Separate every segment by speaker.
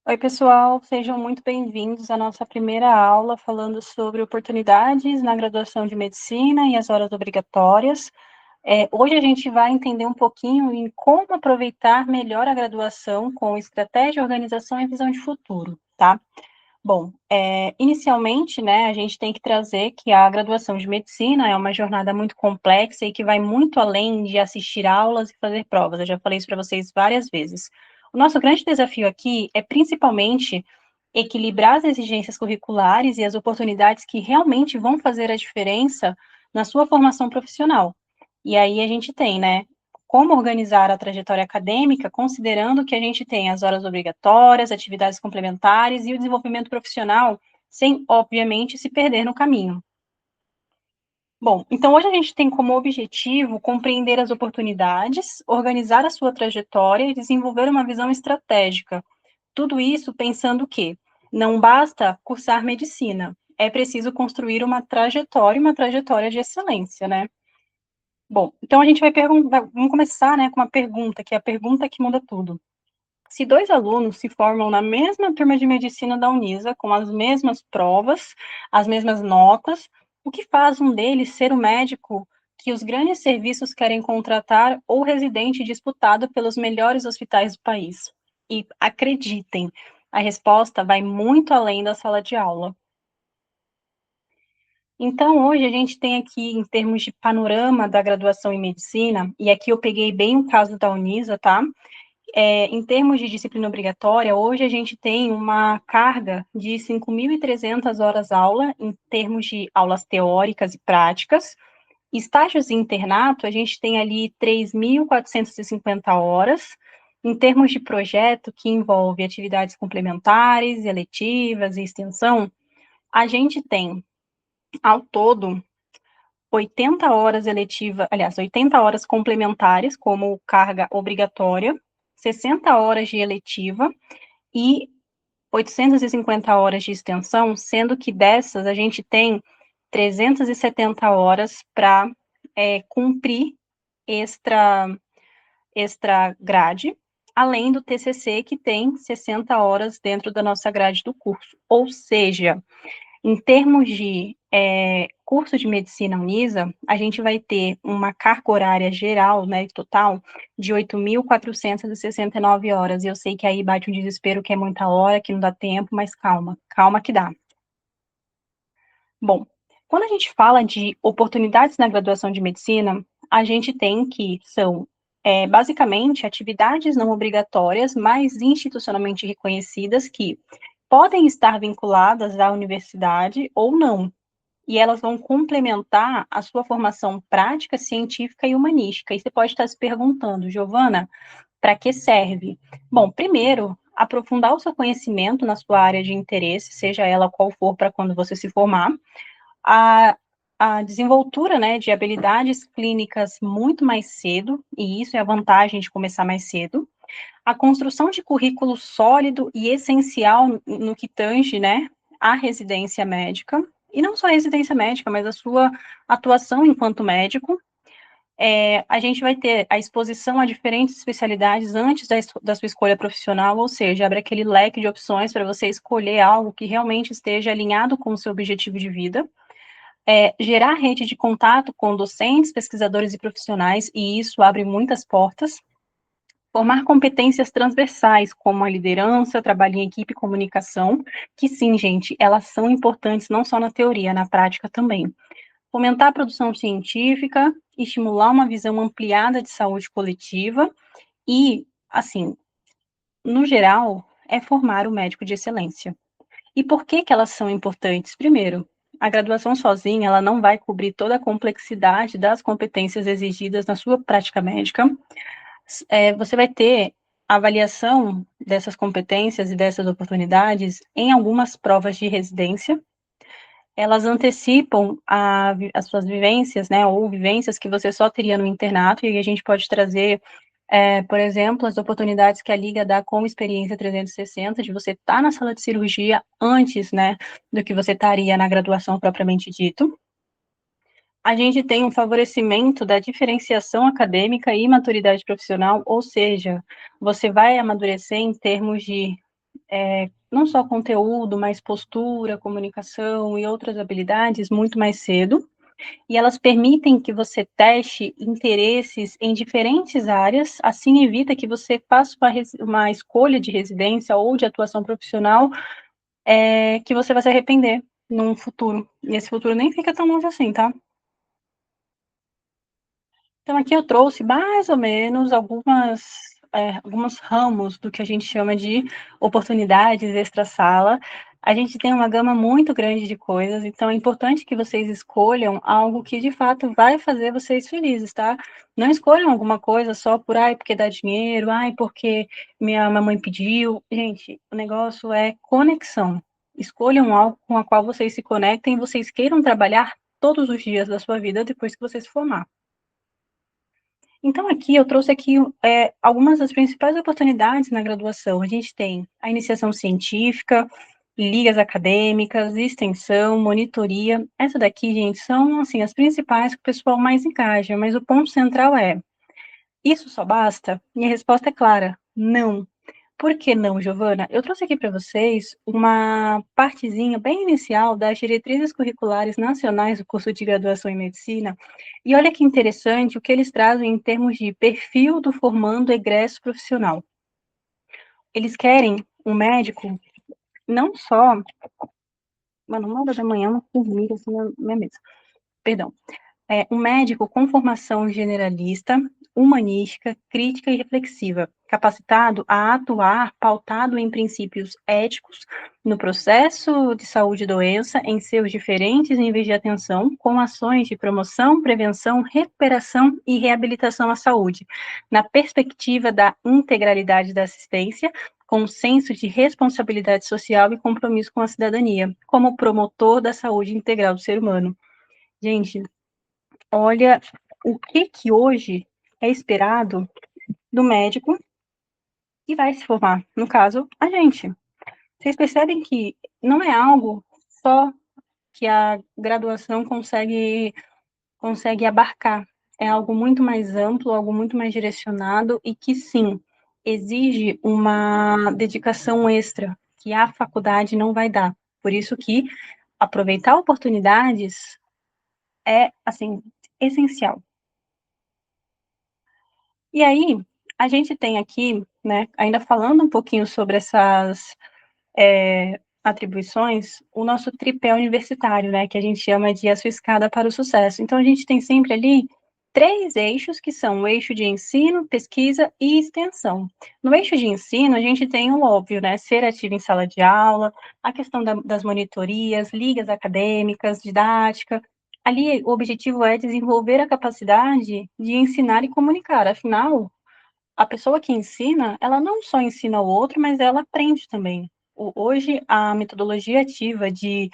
Speaker 1: Oi, pessoal, sejam muito bem-vindos à nossa primeira aula falando sobre oportunidades na graduação de medicina e as horas obrigatórias. Hoje a gente vai entender um pouquinho em como aproveitar melhor a graduação com estratégia, organização e visão de futuro, tá? Bom, inicialmente, né, a gente tem que trazer que a graduação de medicina é uma jornada muito complexa e que vai muito além de assistir aulas e fazer provas. Eu já falei isso para vocês várias vezes. O nosso grande desafio aqui é principalmente equilibrar as exigências curriculares e as oportunidades que realmente vão fazer a diferença na sua formação profissional. E aí a gente tem, né, como organizar a trajetória acadêmica, considerando que a gente tem as horas obrigatórias, atividades complementares e o desenvolvimento profissional, sem, obviamente, se perder no caminho. Bom, então hoje a gente tem como objetivo compreender as oportunidades, organizar a sua trajetória e desenvolver uma visão estratégica. Tudo isso pensando que não basta cursar medicina, é preciso construir uma trajetória de excelência, né? Bom, então a gente vai perguntar, vamos começar, né, com uma pergunta, que é a pergunta que muda tudo. Se dois alunos se formam na mesma turma de medicina da Unisa, com as mesmas provas, as mesmas notas, o que faz um deles ser o médico que os grandes serviços querem contratar ou residente disputado pelos melhores hospitais do país? E acreditem, a resposta vai muito além da sala de aula. Então, hoje a gente tem aqui, em termos de panorama da graduação em medicina, e aqui eu peguei bem o caso da Unisa, tá? Em termos de disciplina obrigatória, hoje a gente tem uma carga de 5.300 horas aula, em termos de aulas teóricas e práticas. Estágios e internato, a gente tem ali 3.450 horas. Em termos de projeto, que envolve atividades complementares, eletivas e extensão, a gente tem, ao todo, 80 horas eletiva, aliás, 80 horas complementares como carga obrigatória, 60 horas de eletiva e 850 horas de extensão, sendo que dessas a gente tem 370 horas para cumprir extra, extra grade, além do TCC, que tem 60 horas dentro da nossa grade do curso. Ou seja, em termos de curso de medicina Unisa, a gente vai ter uma carga horária geral, né, total, de 8.469 horas. E eu sei que aí bate um desespero, que é muita hora, que não dá tempo, mas calma, calma que dá. Bom, quando a gente fala de oportunidades na graduação de medicina, a gente tem que são, basicamente, atividades não obrigatórias, mas institucionalmente reconhecidas, que podem estar vinculadas à universidade ou não, e elas vão complementar a sua formação prática, científica e humanística. E você pode estar se perguntando, Giovana, para que serve? Bom, primeiro, aprofundar o seu conhecimento na sua área de interesse, seja ela qual for, para quando você se formar, a, a desenvoltura, né, de habilidades clínicas muito mais cedo, e isso é a vantagem de começar mais cedo, a construção de currículo sólido e essencial no que tange, né, a residência médica, e não só a residência médica, mas a sua atuação enquanto médico. A gente vai ter a exposição a diferentes especialidades antes da sua escolha profissional, ou seja, abre aquele leque de opções para você escolher algo que realmente esteja alinhado com o seu objetivo de vida. Gerar rede de contato com docentes, pesquisadores e profissionais, e isso abre muitas portas. Formar competências transversais, como a liderança, trabalho em equipe e comunicação, que sim, gente, elas são importantes não só na teoria, na prática também. Fomentar a produção científica, estimular uma visão ampliada de saúde coletiva e, assim, no geral, é formar o médico de excelência. E por que que elas são importantes? Primeiro, a graduação sozinha, ela não vai cobrir toda a complexidade das competências exigidas na sua prática médica. Você vai ter avaliação dessas competências e dessas oportunidades em algumas provas de residência. Elas antecipam as suas vivências, né, ou vivências que você só teria no internato, e aí a gente pode trazer, por exemplo, as oportunidades que a Liga dá com experiência 360, de você estar na sala de cirurgia antes, né, do que você estaria na graduação propriamente dito. A gente tem um favorecimento da diferenciação acadêmica e maturidade profissional, ou seja, você vai amadurecer em termos de não só conteúdo, mas postura, comunicação e outras habilidades muito mais cedo, e elas permitem que você teste interesses em diferentes áreas, assim evita que você faça uma escolha de residência ou de atuação profissional que você vai se arrepender num futuro. E esse futuro nem fica tão longe assim, tá? Então, aqui eu trouxe mais ou menos alguns ramos do que a gente chama de oportunidades extra-sala. A gente tem uma gama muito grande de coisas, então é importante que vocês escolham algo que de fato vai fazer vocês felizes, tá? Não escolham alguma coisa só por, ai, porque dá dinheiro, ai, porque minha mamãe pediu. Gente, o negócio é conexão. Escolham algo com a qual vocês se conectem e vocês queiram trabalhar todos os dias da sua vida depois que você se formar. Então, aqui eu trouxe aqui algumas das principais oportunidades na graduação. A gente tem a iniciação científica, ligas acadêmicas, extensão, monitoria. Essa daqui, gente, são assim as principais que o pessoal mais engaja, mas o ponto central é: isso só basta? Minha resposta é clara: não. Por que não, Giovana? Eu trouxe aqui para vocês uma partezinha bem inicial das diretrizes curriculares nacionais do curso de graduação em medicina. E olha que interessante o que eles trazem em termos de perfil do formando egresso profissional. Eles querem um médico não só. Mano, 1 hora da manhã, uma formiga assim na minha mesa. Perdão. Um médico com formação generalista, humanística, crítica e reflexiva, capacitado a atuar pautado em princípios éticos no processo de saúde e doença em seus diferentes níveis de atenção, com ações de promoção, prevenção, recuperação e reabilitação à saúde, na perspectiva da integralidade da assistência, com senso de responsabilidade social e compromisso com a cidadania, como promotor da saúde integral do ser humano. Gente, olha o que hoje é esperado do médico que vai se formar, no caso, a gente. Vocês percebem que não é algo só que a graduação consegue abarcar, é algo muito mais amplo, algo muito mais direcionado e que sim, exige uma dedicação extra que a faculdade não vai dar. Por isso que aproveitar oportunidades é assim essencial. E aí, a gente tem aqui, né, ainda falando um pouquinho sobre essas atribuições, o nosso tripé universitário, né, que a gente chama de a sua escada para o sucesso. Então, a gente tem sempre ali 3 eixos, que são o eixo de ensino, pesquisa e extensão. No eixo de ensino, a gente tem o óbvio, né, ser ativo em sala de aula, a questão das monitorias, ligas acadêmicas, didática. Ali, o objetivo é desenvolver a capacidade de ensinar e comunicar, afinal, a pessoa que ensina, ela não só ensina o outro, mas ela aprende também. Hoje, a metodologia ativa de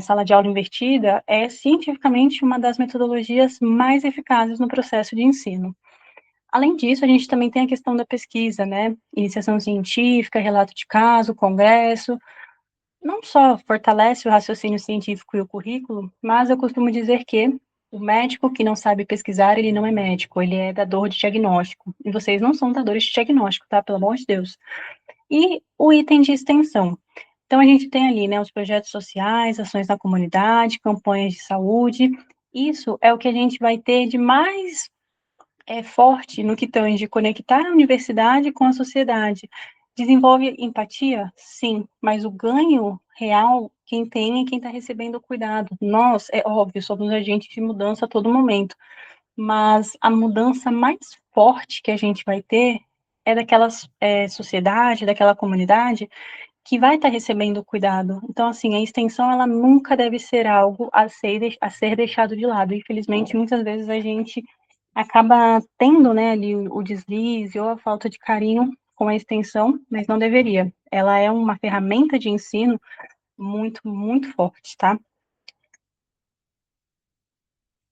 Speaker 1: sala de aula invertida é cientificamente uma das metodologias mais eficazes no processo de ensino. Além disso, a gente também tem a questão da pesquisa, né? Iniciação científica, relato de caso, congresso. Não só fortalece o raciocínio científico e o currículo, mas eu costumo dizer que o médico que não sabe pesquisar, ele não é médico, ele é dador de diagnóstico. E vocês não são dadores de diagnóstico, tá? Pelo amor de Deus. E o item de extensão. Então, a gente tem ali, né, os projetos sociais, ações na comunidade, campanhas de saúde. Isso é o que a gente vai ter de mais forte no que tange conectar a universidade com a sociedade. Desenvolve empatia? Sim, mas o ganho real, quem tem é quem está recebendo o cuidado. Nós, é óbvio, somos agentes de mudança a todo momento, mas a mudança mais forte que a gente vai ter é daquela sociedade, daquela comunidade que vai estar recebendo o cuidado. Então, assim, a extensão, ela nunca deve ser algo a ser deixado de lado. Infelizmente, muitas vezes a gente acaba tendo, né, ali o deslize ou a falta de carinho com a extensão, mas não deveria. Ela é uma ferramenta de ensino muito, muito forte, tá?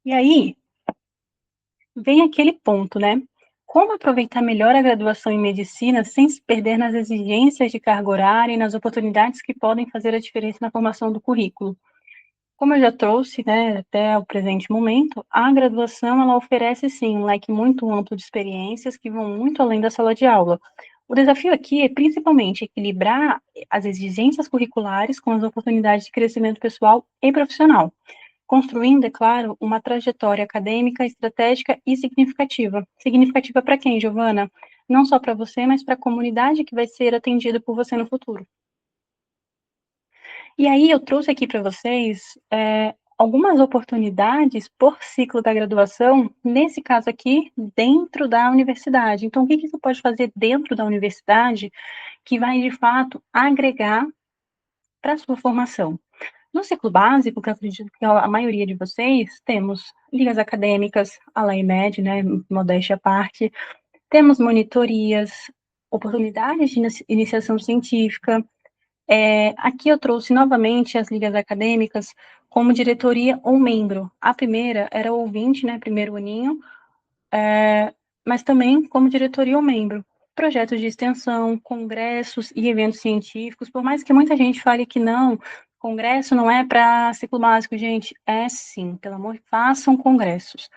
Speaker 1: E aí, vem aquele ponto, né? Como aproveitar melhor a graduação em medicina sem se perder nas exigências de carga horária e nas oportunidades que podem fazer a diferença na formação do currículo? Como eu já trouxe, né, até o presente momento, a graduação ela oferece sim um leque muito amplo de experiências que vão muito além da sala de aula. O desafio aqui é principalmente equilibrar as exigências curriculares com as oportunidades de crescimento pessoal e profissional, construindo, é claro, uma trajetória acadêmica, estratégica e significativa. Significativa para quem, Giovana? Não só para você, mas para a comunidade que vai ser atendida por você no futuro. E aí eu trouxe aqui para vocês algumas oportunidades por ciclo da graduação, nesse caso aqui, dentro da universidade. Então, o que você pode fazer dentro da universidade que vai, de fato, agregar para a sua formação? No ciclo básico, que eu acredito que a maioria de vocês, temos ligas acadêmicas, a LAIMED, né, modéstia à parte, temos monitorias, oportunidades de iniciação científica. Aqui eu trouxe novamente as ligas acadêmicas como diretoria ou membro. A primeira era ouvinte, né, primeiro aninho, mas também como diretoria ou membro. Projetos de extensão, congressos e eventos científicos, por mais que muita gente fale que não, congresso não é para ciclo básico, gente, é sim, pelo amor, façam congressos.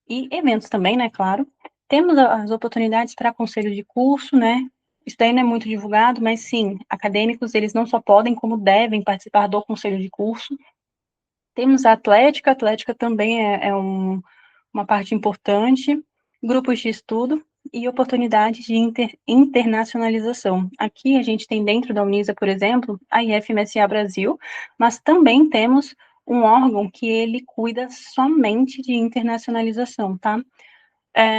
Speaker 1: E eventos também, né, claro. Temos as oportunidades para conselho de curso, né, isso daí não é muito divulgado, mas sim, acadêmicos, eles não só podem, como devem participar do conselho de curso. Temos a atlética também é uma parte importante, grupos de estudo e oportunidades de internacionalização. Aqui a gente tem dentro da Unisa, por exemplo, a IFMSA Brasil, mas também temos um órgão que ele cuida somente de internacionalização, tá?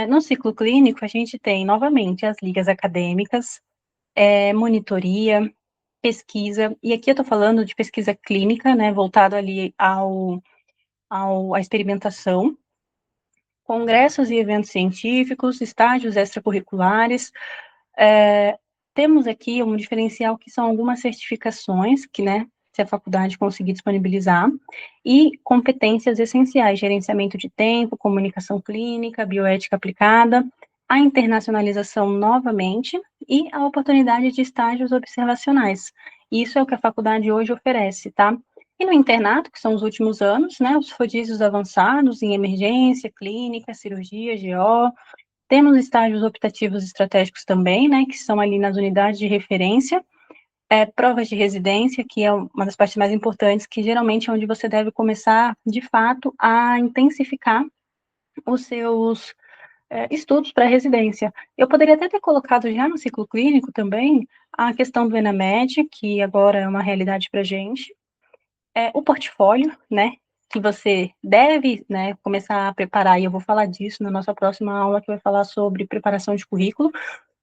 Speaker 1: No ciclo clínico, a gente tem, novamente, as ligas acadêmicas, monitoria, pesquisa, e aqui eu estou falando de pesquisa clínica, né, voltado ali à experimentação, congressos e eventos científicos, estágios extracurriculares. Temos aqui um diferencial que são algumas certificações que, né, se a faculdade conseguir disponibilizar, e competências essenciais, gerenciamento de tempo, comunicação clínica, bioética aplicada, a internacionalização novamente e a oportunidade de estágios observacionais. Isso é o que a faculdade hoje oferece, tá? E no internato, que são os últimos anos, né, os rodízios avançados em emergência, clínica, cirurgia, GO, temos estágios optativos estratégicos também, né, que são ali nas unidades de referência, provas de residência, que é uma das partes mais importantes, que geralmente é onde você deve começar, de fato, a intensificar os seus estudos para residência. Eu poderia até ter colocado já no ciclo clínico também a questão do ENAMED, que agora é uma realidade para a gente, o portfólio, né, que você deve, né, começar a preparar, e eu vou falar disso na nossa próxima aula, que vai falar sobre preparação de currículo,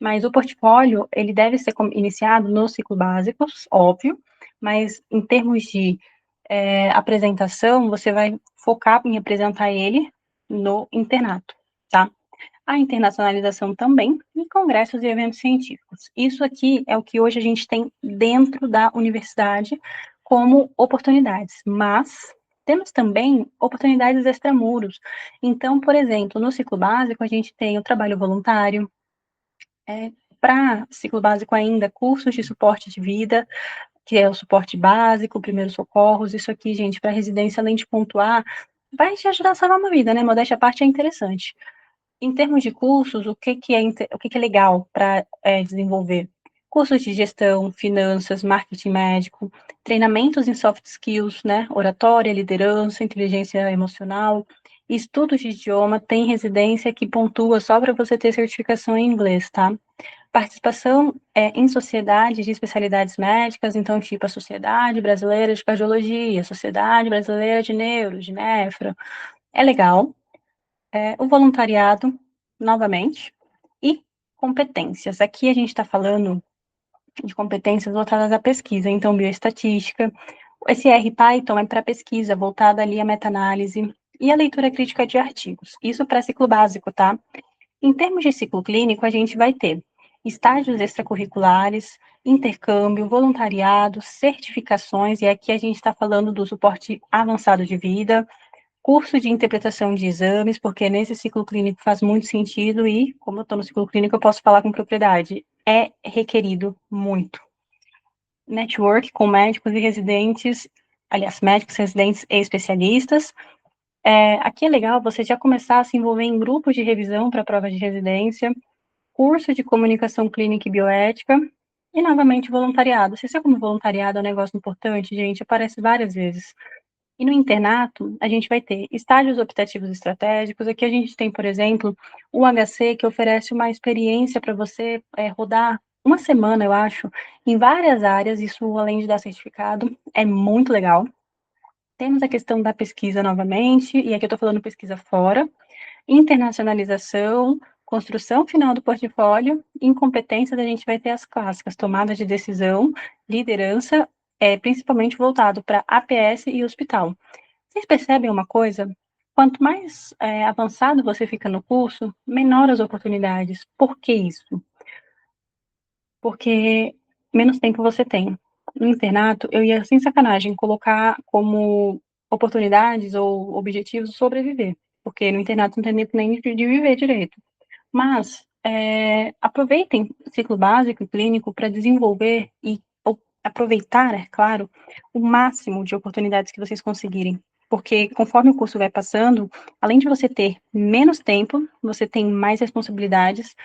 Speaker 1: mas o portfólio, ele deve ser iniciado no ciclo básico, óbvio, mas em termos de apresentação, você vai focar em apresentar ele no internato, tá? A internacionalização também, e congressos e eventos científicos. Isso aqui é o que hoje a gente tem dentro da universidade como oportunidades, mas temos também oportunidades extramuros. Então, por exemplo, no ciclo básico, a gente tem o trabalho voluntário, para ciclo básico ainda, cursos de suporte de vida, que é o suporte básico, primeiros socorros, isso aqui, gente, para residência, além de pontuar, vai te ajudar a salvar uma vida, né? Modéstia à parte é interessante. Em termos de cursos, o que é legal para desenvolver? Cursos de gestão, finanças, marketing médico, treinamentos em soft skills, né? Oratória, liderança, inteligência emocional, estudos de idioma, tem residência que pontua só para você ter certificação em inglês, tá? Participação em sociedades de especialidades médicas, então, tipo a Sociedade Brasileira de Cardiologia, Sociedade Brasileira de Neuro, de Nefro, é legal. O voluntariado, novamente, e competências. Aqui a gente está falando de competências voltadas à pesquisa, então, bioestatística. Esse R Python é para pesquisa, voltada ali à meta-análise e a leitura crítica de artigos. Isso para ciclo básico, tá? Em termos de ciclo clínico, a gente vai ter estágios extracurriculares, intercâmbio, voluntariado, certificações, e aqui a gente está falando do suporte avançado de vida, curso de interpretação de exames, porque nesse ciclo clínico faz muito sentido e, como eu estou no ciclo clínico, eu posso falar com propriedade, é requerido muito. Network com médicos e residentes, aliás, médicos, residentes e especialistas. Aqui é legal você já começar a se envolver em grupos de revisão para prova de residência, curso de comunicação clínica e bioética, e novamente voluntariado. Você sabe como voluntariado é um negócio importante, gente? Aparece várias vezes. E no internato, a gente vai ter estágios optativos estratégicos. Aqui a gente tem, por exemplo, o HC, que oferece uma experiência para você rodar uma semana, eu acho, em várias áreas. Isso, além de dar certificado, é muito legal. Temos a questão da pesquisa novamente, e aqui eu estou falando pesquisa fora, internacionalização, construção final do portfólio, em competências a gente vai ter as clássicas, tomada de decisão, liderança, principalmente voltado para APS e hospital. Vocês percebem uma coisa? Quanto mais avançado você fica no curso, menor as oportunidades. Por que isso? Porque menos tempo você tem. No internato, eu ia, sem sacanagem, colocar como oportunidades ou objetivos sobreviver, porque no internato não tem tempo nem de viver direito. Mas aproveitem o ciclo básico e clínico para desenvolver e aproveitar, é claro, o máximo de oportunidades que vocês conseguirem. Porque conforme o curso vai passando, além de você ter menos tempo, você tem mais responsabilidades.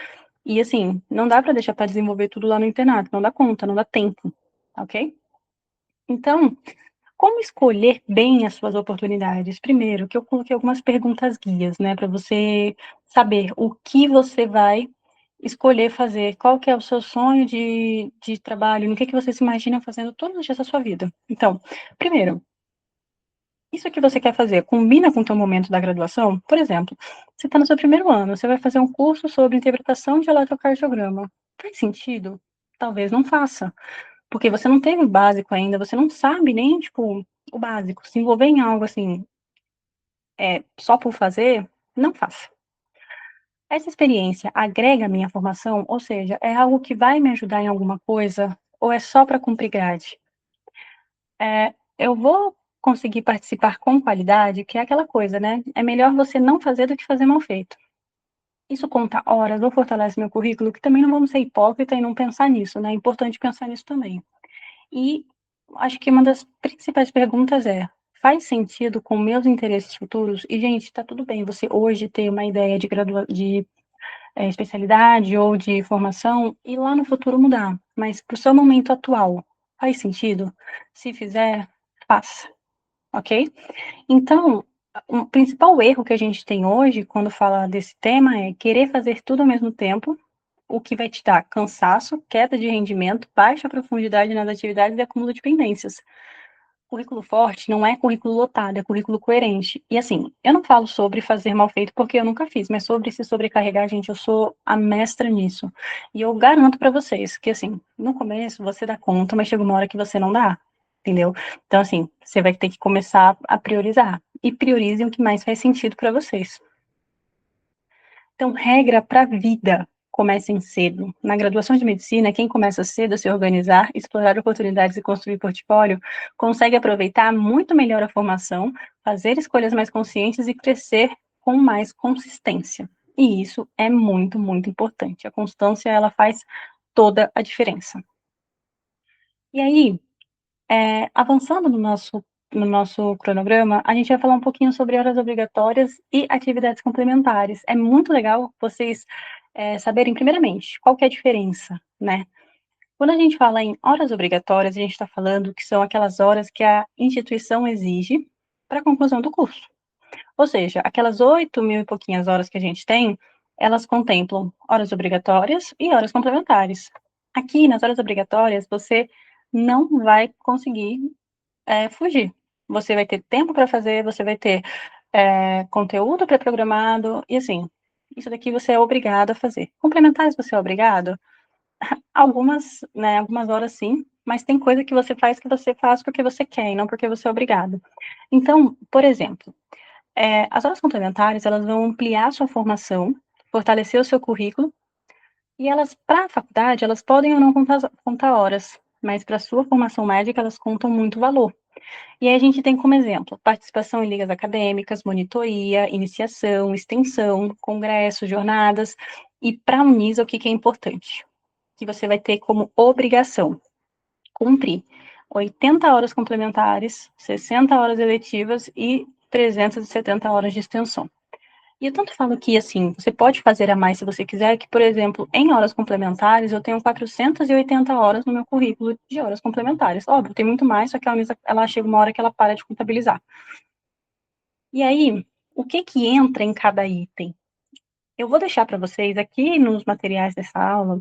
Speaker 1: E assim, não dá para deixar para desenvolver tudo lá no internato, não dá conta, não dá tempo, ok? Então, como escolher bem as suas oportunidades? Primeiro, que eu coloquei algumas perguntas guias, né, para você saber o que você vai escolher fazer, qual que é o seu sonho de trabalho, no que você se imagina fazendo todos os dias da sua vida. Então, primeiro, isso que você quer fazer combina com o teu momento da graduação? Por exemplo, você está no seu primeiro ano, você vai fazer um curso sobre interpretação de eletrocardiograma. Faz sentido? Talvez não faça, porque você não teve o básico ainda, você não sabe nem, tipo, o básico. Se envolver em algo assim, só por fazer, não faça. Essa experiência agrega a minha formação, ou seja, é algo que vai me ajudar em alguma coisa, ou é só para cumprir grade? Eu vou conseguir participar com qualidade, que é aquela coisa, né? É melhor você não fazer do que fazer mal feito. Isso conta horas ou fortalece meu currículo, que também não vamos ser hipócrita e não pensar nisso, né? É importante pensar nisso também. E acho que uma das principais perguntas é: faz sentido com meus interesses futuros? E, gente, tá tudo bem você hoje ter uma ideia de especialidade ou de formação e lá no futuro mudar, mas para o seu momento atual, faz sentido? Se fizer, faça, ok? Então, o principal erro que a gente tem hoje, quando fala desse tema, é querer fazer tudo ao mesmo tempo, o que vai te dar cansaço, queda de rendimento, baixa profundidade nas atividades e acúmulo de pendências. Currículo forte não é currículo lotado, é currículo coerente. E assim, eu não falo sobre fazer mal feito porque eu nunca fiz, mas sobre se sobrecarregar, gente, eu sou a mestra nisso. E eu garanto para vocês que assim, no começo você dá conta, mas chega uma hora que você não dá, entendeu? Então assim, você vai ter que começar a priorizar e priorizem o que mais faz sentido para vocês. Então, regra para a vida. Comecem cedo. Na graduação de medicina, quem começa cedo a se organizar, explorar oportunidades e construir portfólio, consegue aproveitar muito melhor a formação, fazer escolhas mais conscientes e crescer com mais consistência. E isso é muito, muito importante. A constância, ela faz toda a diferença. E aí, avançando no nosso cronograma, a gente vai falar um pouquinho sobre horas obrigatórias e atividades complementares. É muito legal vocês saberem, primeiramente, qual que é a diferença, né? Quando a gente fala em horas obrigatórias, a gente está falando que são aquelas horas que a instituição exige para a conclusão do curso. Ou seja, aquelas 8.000 e pouquinhas horas que a gente tem, elas contemplam horas obrigatórias e horas complementares. Aqui, nas horas obrigatórias, você não vai conseguir fugir. Você vai ter tempo para fazer, você vai ter conteúdo pré-programado, e assim, isso daqui você é obrigado a fazer. Complementares você é obrigado? Algumas, né, algumas horas sim, mas tem coisa que você faz porque você quer e não porque você é obrigado. Então, por exemplo, as horas complementares, elas vão ampliar a sua formação, fortalecer o seu currículo, e elas, para a faculdade, elas podem ou não contar horas, mas para a sua formação médica, elas contam muito valor. E aí a gente tem como exemplo participação em ligas acadêmicas, monitoria, iniciação, extensão, congressos, jornadas. E para a Unisa, o que é importante? Que você vai ter como obrigação cumprir 80 horas complementares, 60 horas eletivas e 370 horas de extensão. E eu tanto falo que, assim, você pode fazer a mais se você quiser, que, por exemplo, em horas complementares, eu tenho 480 horas no meu currículo de horas complementares. Óbvio, tem muito mais, só que a Unisa, ela chega uma hora que ela para de contabilizar. E aí, o que que entra em cada item? Eu vou deixar para vocês aqui nos materiais dessa aula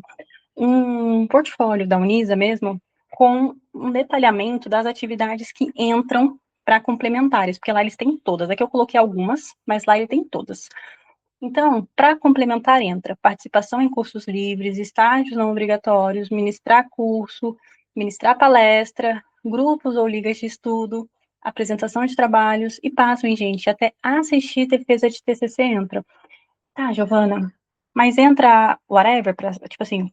Speaker 1: um portfólio da Unisa mesmo, com um detalhamento das atividades que entram para complementares, porque lá eles têm todas. Aqui eu coloquei algumas, mas lá ele tem todas. Então, para complementar, entra participação em cursos livres, estágios não obrigatórios, ministrar curso, ministrar palestra, grupos ou ligas de estudo, apresentação de trabalhos e passam, gente, até assistir defesa de TCC entra. Tá, Giovana, mas entra whatever, tipo assim,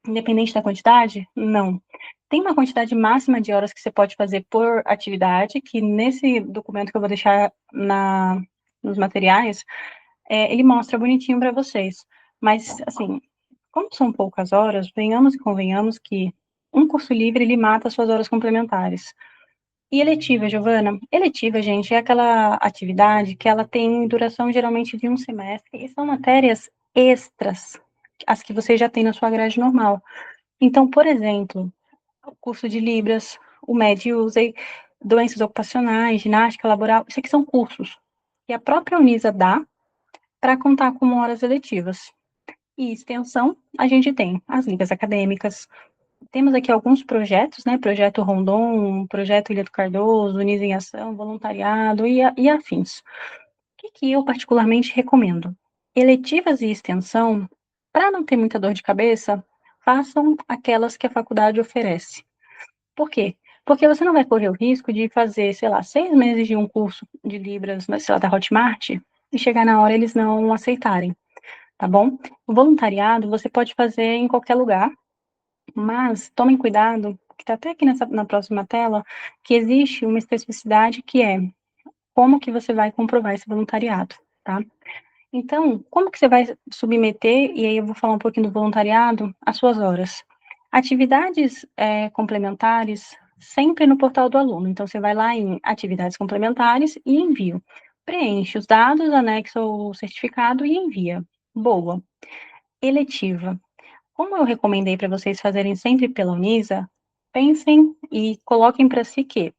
Speaker 1: independente da quantidade? Não. Tem uma quantidade máxima de horas que você pode fazer por atividade, que nesse documento que eu vou deixar nos materiais, ele mostra bonitinho para vocês. Mas, assim, como são poucas horas, venhamos e convenhamos que um curso livre, ele mata as suas horas complementares. E eletiva, Giovana? Eletiva, gente, é aquela atividade que ela tem duração geralmente de um semestre, e são matérias extras, as que você já tem na sua grade normal. Então, por exemplo, o curso de Libras, o MED USE, doenças ocupacionais, ginástica laboral, isso aqui são cursos que a própria Unisa dá para contar como horas eletivas. E extensão, a gente tem as ligas acadêmicas, temos aqui alguns projetos, né? Projeto Rondon, Projeto Ilha do Cardoso, Unisa em Ação, voluntariado e afins. O que eu particularmente recomendo? Eletivas e extensão, para não ter muita dor de cabeça, façam aquelas que a faculdade oferece. Por quê? Porque você não vai correr o risco de fazer, sei lá, 6 meses de um curso de Libras, sei lá, da Hotmart, e chegar na hora eles não aceitarem, tá bom? O voluntariado você pode fazer em qualquer lugar, mas tomem cuidado, que está até aqui na próxima tela, que existe uma especificidade que é como que você vai comprovar esse voluntariado, tá? Então, como que você vai submeter, e aí eu vou falar um pouquinho do voluntariado, as suas horas? Atividades complementares, sempre no portal do aluno. Então, você vai lá em atividades complementares e envio. Preenche os dados, anexa o certificado e envia. Boa. Eletiva. Como eu recomendei para vocês fazerem sempre pela Unisa, pensem e coloquem para si que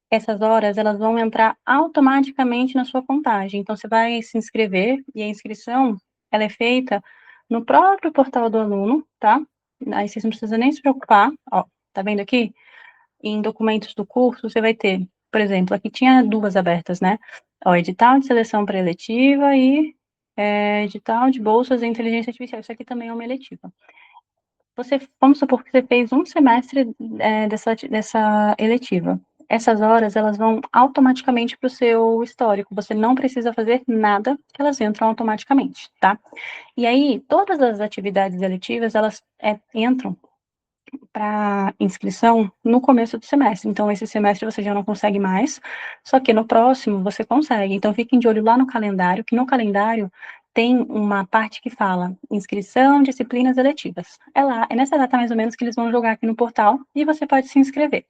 Speaker 1: essas horas elas vão entrar automaticamente na sua contagem. Então, você vai se inscrever e a inscrição ela é feita no próprio portal do aluno, tá? Aí vocês não precisam nem se preocupar. Ó, tá vendo aqui? Em documentos do curso, você vai ter, por exemplo, aqui tinha duas abertas, né? Ó, edital de seleção pré-eletiva e edital de bolsas em inteligência artificial. Isso aqui também é uma eletiva. Vamos supor que você fez um semestre dessa eletiva. Essas horas, elas vão automaticamente para o seu histórico. Você não precisa fazer nada, que elas entram automaticamente, tá? E aí, todas as atividades eletivas, elas entram para inscrição no começo do semestre. Então, esse semestre você já não consegue mais, só que no próximo você consegue. Então, fiquem de olho lá no calendário, que no calendário tem uma parte que fala inscrição, disciplinas eletivas. É lá, é nessa data mais ou menos que eles vão jogar aqui no portal e você pode se inscrever.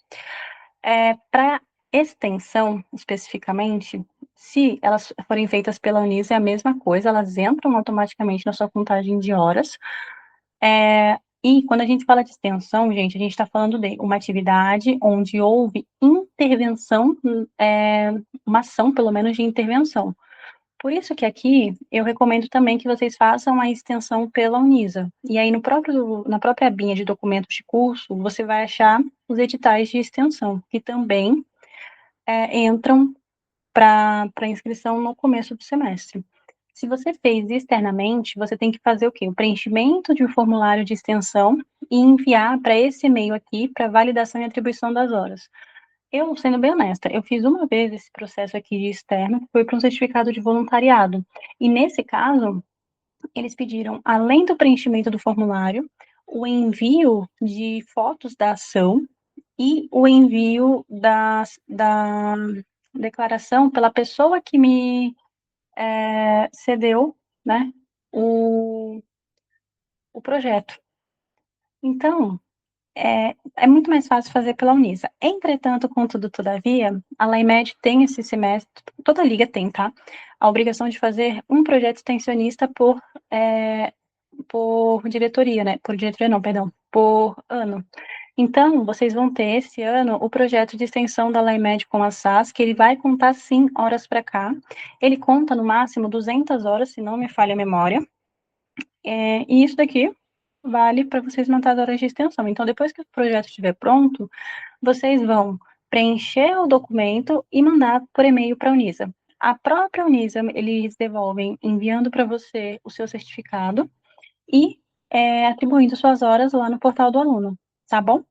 Speaker 1: Para extensão, especificamente, se elas forem feitas pela Unisa, é a mesma coisa, elas entram automaticamente na sua contagem de horas, e quando a gente fala de extensão, gente, a gente está falando de uma atividade onde houve intervenção, uma ação, pelo menos, de intervenção. Por isso que aqui eu recomendo também que vocês façam a extensão pela Unisa. E aí na própria abinha de documentos de curso, você vai achar os editais de extensão, que também entram para inscrição no começo do semestre. Se você fez externamente, você tem que fazer o quê? O preenchimento de um formulário de extensão e enviar para esse e-mail aqui para validação e atribuição das horas. Eu, sendo bem honesta, eu fiz uma vez esse processo aqui de externo, que foi para um certificado de voluntariado. E nesse caso, eles pediram, além do preenchimento do formulário, o envio de fotos da ação e o envio da declaração pela pessoa que me cedeu, né, o projeto. Então, é muito mais fácil fazer pela Unisa. Entretanto, contudo, todavia, a LAIMED tem esse semestre, toda liga tem, tá? A obrigação de fazer um projeto extensionista por diretoria, né? Por diretoria não, perdão, por ano. Então, vocês vão ter esse ano o projeto de extensão da LAIMED com a SAS, que ele vai contar, sim, horas para cá. Ele conta, no máximo, 200 horas, se não me falha a memória. E isso daqui vale para vocês montar as horas de extensão. Então, depois que o projeto estiver pronto, vocês vão preencher o documento e mandar por e-mail para a Unisa. A própria Unisa, eles devolvem enviando para você o seu certificado e atribuindo suas horas lá no portal do aluno, tá bom?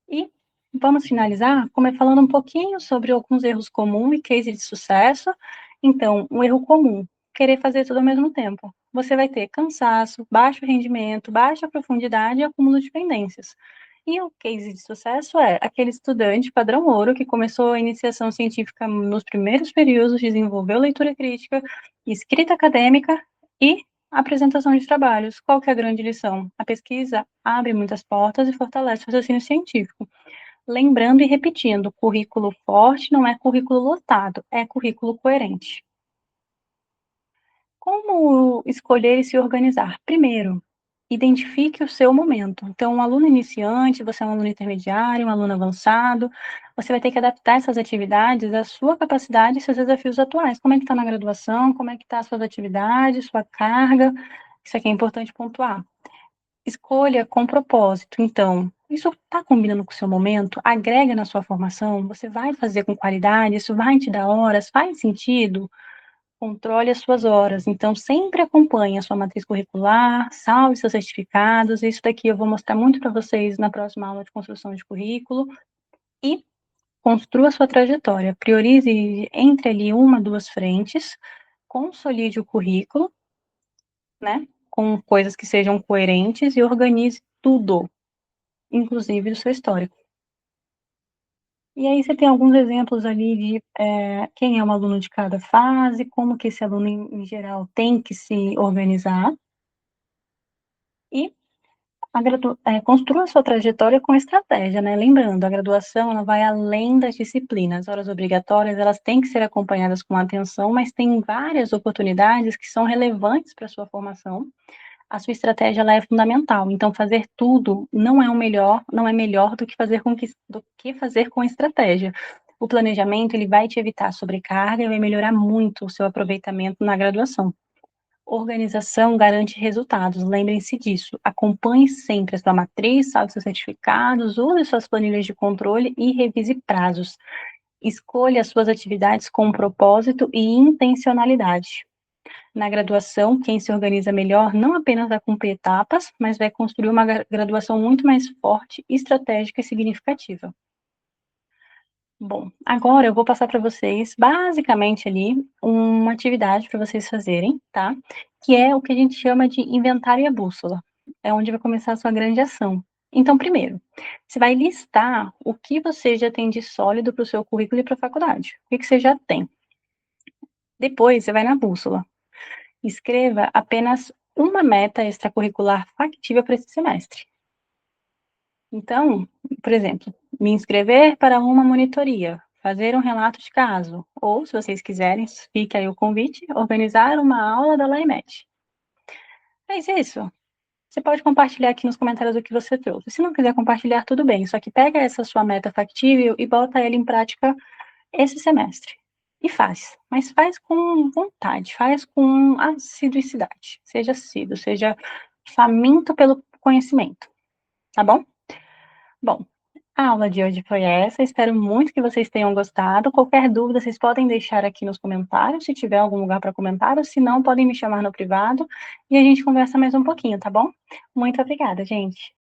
Speaker 1: E vamos finalizar falando um pouquinho sobre alguns erros comuns e case de sucesso. Então, um erro comum, querer fazer tudo ao mesmo tempo. Você vai ter cansaço, baixo rendimento, baixa profundidade e acúmulo de pendências. E o case de sucesso é aquele estudante padrão ouro que começou a iniciação científica nos primeiros períodos, desenvolveu leitura crítica, escrita acadêmica e apresentação de trabalhos. Qual que é a grande lição? A pesquisa abre muitas portas e fortalece o raciocínio científico. Lembrando e repetindo, currículo forte não é currículo lotado, é currículo coerente. Como escolher e se organizar? Primeiro, identifique o seu momento. Então, um aluno iniciante, você é um aluno intermediário, um aluno avançado, você vai ter que adaptar essas atividades à sua capacidade e seus desafios atuais. Como é que está na graduação? Como é que está as suas atividades, sua carga? Isso aqui é importante pontuar. Escolha com propósito. Então, isso está combinando com o seu momento? Agrega na sua formação? Você vai fazer com qualidade? Isso vai te dar horas? Faz sentido? Controle as suas horas. Então, sempre acompanhe a sua matriz curricular, salve seus certificados. Isso daqui eu vou mostrar muito para vocês na próxima aula de construção de currículo. E construa a sua trajetória. Priorize entre ali uma, duas frentes. Consolide o currículo, né? Com coisas que sejam coerentes e organize tudo, inclusive do seu histórico. E aí você tem alguns exemplos ali de quem é um aluno de cada fase, como que esse aluno, em geral, tem que se organizar. E construa a sua trajetória com estratégia, né? Lembrando, a graduação ela vai além das disciplinas. As horas obrigatórias, elas têm que ser acompanhadas com atenção, mas tem várias oportunidades que são relevantes para a sua formação. A sua estratégia ela é fundamental. Então, fazer tudo não é melhor do que fazer com estratégia. O planejamento ele vai te evitar sobrecarga e vai melhorar muito o seu aproveitamento na graduação. Organização garante resultados, lembrem-se disso. Acompanhe sempre a sua matriz, salve seus certificados, use suas planilhas de controle e revise prazos. Escolha as suas atividades com propósito e intencionalidade. Na graduação, quem se organiza melhor não apenas vai cumprir etapas, mas vai construir uma graduação muito mais forte, estratégica e significativa. Bom, agora eu vou passar para vocês, basicamente ali, uma atividade para vocês fazerem, tá? Que é o que a gente chama de inventário e a bússola. É onde vai começar a sua grande ação. Então, primeiro, você vai listar o que você já tem de sólido para o seu currículo e para a faculdade. O que você já tem. Depois, você vai na bússola. Escreva apenas uma meta extracurricular factível para esse semestre. Então, por exemplo, me inscrever para uma monitoria, fazer um relato de caso, ou, se vocês quiserem, fica aí o convite, organizar uma aula da LAIMED. Fez isso? Você pode compartilhar aqui nos comentários o que você trouxe. Se não quiser compartilhar, tudo bem, só que pega essa sua meta factível e bota ela em prática esse semestre. E faz, mas faz com vontade, faz com assiduidade. Seja assíduo, seja faminto pelo conhecimento, tá bom? Bom, a aula de hoje foi essa, espero muito que vocês tenham gostado. Qualquer dúvida, vocês podem deixar aqui nos comentários, se tiver algum lugar para comentário, se não, podem me chamar no privado e a gente conversa mais um pouquinho, tá bom? Muito obrigada, gente.